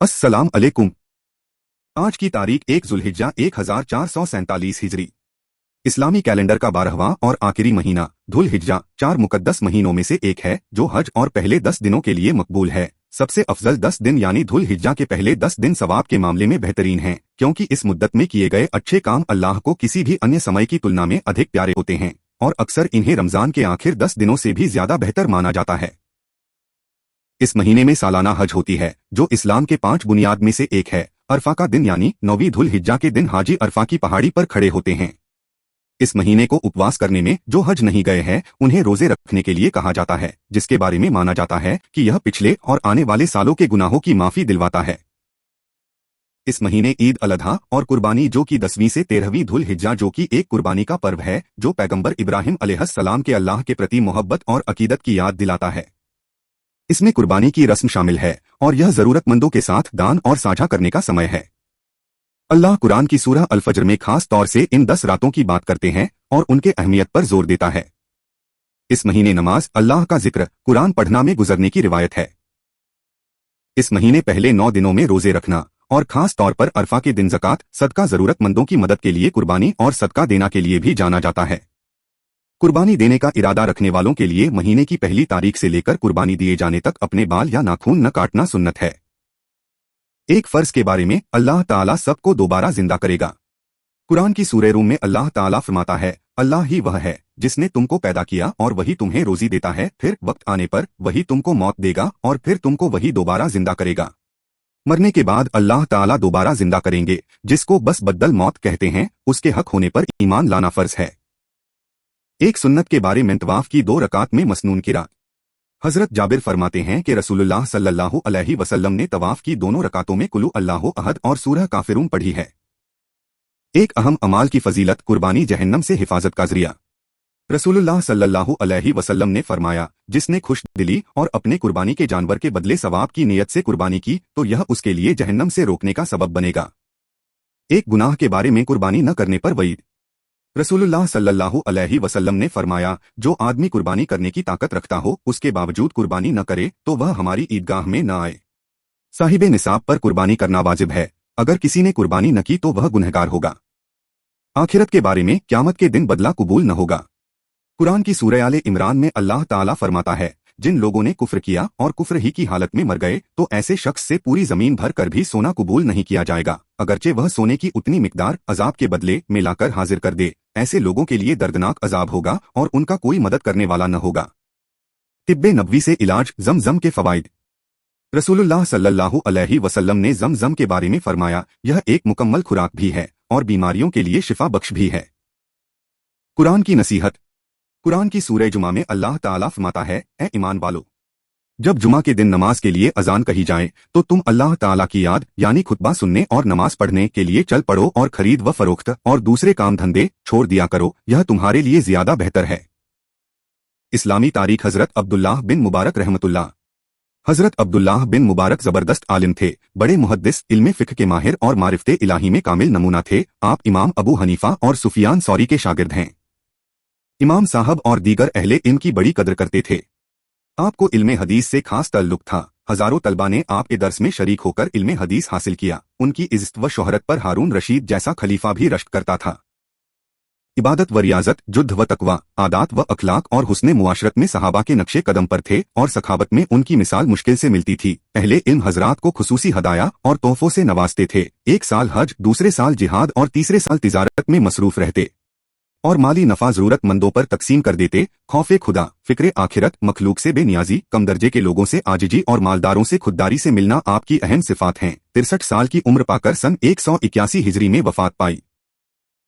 अस्सलाम अलैकुम। आज की तारीख 1 जुल्हिज्जा 1447 हिजरी। इस्लामी कैलेंडर का 12वां और आखिरी महीना धुल हिज्जा 4 मुकद्दस महीनों में से एक है जो हज और पहले 10 दिनों के लिए मकबूल है। सबसे अफजल 10 दिन यानी धुल हिज्जा के पहले 10 दिन सवाब के मामले में बेहतरीन हैं, क्योंकि इस मुद्दत में किए गए अच्छे काम अल्लाह को किसी भी अन्य समय की तुलना में अधिक प्यारे होते हैं और अक्सर इन्हें रमजान के आखिर 10 दिनों से भी ज्यादा बेहतर माना जाता है। इस महीने में सालाना हज होती है जो इस्लाम के 5 बुनियाद में से एक है। अरफा का दिन यानी 9वीं धुल हिज्जा के दिन हाजी अरफा की पहाड़ी पर खड़े होते हैं। इस महीने को उपवास करने में जो हज नहीं गए हैं उन्हें रोजे रखने के लिए कहा जाता है, जिसके बारे में माना जाता है कि यह पिछले और आने वाले सालों के गुनाहों की माफी दिलवाता है। इस महीने ईद अल अधा और कुर्बानी जो कि 10वीं से 13वीं धुल हिज्जा जो कि एक कुर्बानी का पर्व है जो पैगंबर इब्राहिम अलैहिस्सलाम के अल्लाह के प्रति मोहब्बत और अकीदत की याद दिलाता है। इसमें कुर्बानी की रस्म शामिल है और यह जरूरतमंदों के साथ दान और साझा करने का समय है। अल्लाह कुरान की सूरह अल फज्र में खास तौर से इन 10 रातों की बात करते हैं और उनके अहमियत पर जोर देता है। इस महीने नमाज, अल्लाह का जिक्र, कुरान पढ़ना में गुजरने की रिवायत है। इस महीने पहले 9 दिनों में रोजे रखना और खास तौर पर अरफा के दिन ज़कात, सदका जरूरतमंदों की मदद के लिए कुर्बानी और सदका देना के लिए भी जाना जाता है। कुर्बानी देने का इरादा रखने वालों के लिए महीने की पहली तारीख से लेकर कुर्बानी दिए जाने तक अपने बाल या नाखून न काटना सुन्नत है। एक फर्ज के बारे में अल्लाह ताला सबको दोबारा जिंदा करेगा। कुरान की सूरह रूम में अल्लाह ताला फरमाता है, अल्लाह ही वह है जिसने तुमको पैदा किया और वही तुम्हें रोजी देता है, फिर वक्त आने पर वही तुमको मौत देगा और फिर तुमको वही दोबारा जिंदा करेगा। मरने के बाद अल्लाह ताला दोबारा जिंदा करेंगे, जिसको बस बद्दल मौत कहते हैं। उसके हक होने पर ईमान लाना फर्ज है। एक सुन्नत के बारे में तवाफ की 2 रकात में मसनून किरात। हजरत जाबिर फरमाते हैं कि रसूलुल्लाह सल्लल्लाहु अलैहि वसल्लम ने तवाफ की दोनों रकातों में कुलु अल्लाहु अहद और सूरह काफिरून पढ़ी है। एक अहम अमाल की फजीलत कुर्बानी जहन्नम से हिफाजत का जरिया। रसूलुल्लाह सल्लल्लाहु अलैहि वसल्लम ने फरमाया, जिसने खुश दिली और अपने कुर्बानी के जानवर के बदले सवाब की नीयत से कुर्बानी की तो यह उसके लिए जहन्नम से रोकने का सबब बनेगा। एक गुनाह के बारे में कुर्बानी न करने पर वईद। रसूलुल्लाह सल्लल्लाहु अलैहि वसल्लम ने फरमाया, जो आदमी कुर्बानी करने की ताकत रखता हो उसके बावजूद कुर्बानी न करे तो वह हमारी ईदगाह में न आए। साहिबे निसाब पर कुर्बानी करना वाजिब है। अगर किसी ने कुर्बानी न की तो वह गुनहगार होगा। आखिरत के बारे में क़यामत के दिन बदला कबूल न होगा। कुरान की सूरह आले इमरान में अल्लाह ताला फरमाता है, जिन लोगों ने कुफ्र किया और कुफ्र ही की हालत में मर गए तो ऐसे शख्स से पूरी जमीन भर कर भी सोना कबूल नहीं किया जाएगा, अगरचे वह सोने की उतनी मिकदार अजाब के बदले में लाकर हाजिर कर दे। ऐसे लोगों के लिए दर्दनाक अजाब होगा और उनका कोई मदद करने वाला न होगा। तिब्बे नबवी से इलाज, ज़मज़म के फवाइद। रसूलुल्लाह सल्लल्लाहु अलैहि वसल्लम ने ज़मज़म के बारे में फरमाया, यह एक मुकम्मल खुराक भी है और बीमारियों के लिए शिफा बख्श भी है। कुरान की नसीहत। कुरान की सूरह जुमा में अल्लाह ताला फरमाता है, ए ईमान वालो, जब जुमा के दिन नमाज के लिए अजान कही जाए तो तुम अल्लाह ताला की याद यानी खुतबा सुनने और नमाज पढ़ने के लिए चल पड़ो और खरीद व फरोख्त और दूसरे काम धंधे छोड़ दिया करो, यह तुम्हारे लिए ज्यादा बेहतर है। इस्लामी तारीख। हजरत अब्दुल्लाह बिन मुबारक रहमतुल्लाह। हजरत अब्दुल्लाह बिन मुबारक जबरदस्त आलिम थे, बड़े मुहद्दिस, इल्मे फिक्र के माहिर और मारिफते इलाही में कामिल नमूना थे। आप इमाम अबू हनीफा और सुफियान सौरी के शागिर्द हैं। इमाम साहब और दीगर अहले इल्म की बड़ी कदर करते थे। आपको इल्मे हदीस से खास ताल्लुक था। हजारों तलबा ने आपके दर्स में शरीक होकर इल्मे हदीस हासिल किया। उनकी इज्जत व शोहरत पर हारून रशीद जैसा खलीफा भी रश्क करता था। इबादत व रियाजत, जुद्ध व तकवा, आदात व अखलाक और हुस्ने मुआशरत में सहाबा के नक्शे कदम पर थे और सखावत में उनकी मिसाल मुश्किल से मिलती थी। अहले इल्म हजरात को खुसूसी हदाया और तोहफों से नवाजते थे। एक साल हज, दूसरे साल जिहाद और तीसरे साल तिजारत में मसरूफ रहते और माली नफा जरूरतमंदों पर तकसीम कर देते। खौफे खुदा, फिक्रे आखिरत, मखलूक से बेनियाजी, कम दर्जे के लोगों से आजिजी और मालदारों से खुददारी से मिलना आपकी अहम सिफात हैं। 63 साल की उम्र पाकर सन 181 हिजरी में वफात पाई।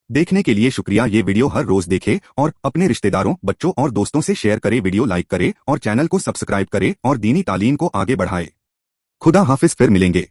देखने के लिए शुक्रिया। ये वीडियो हर रोज देखे और अपने रिश्तेदारों, बच्चों और दोस्तों से शेयर करे। वीडियो लाइक करे और चैनल को सब्सक्राइब करे और दीनी तालीम को आगे बढ़ाए। खुदा हाफिज, फिर मिलेंगे।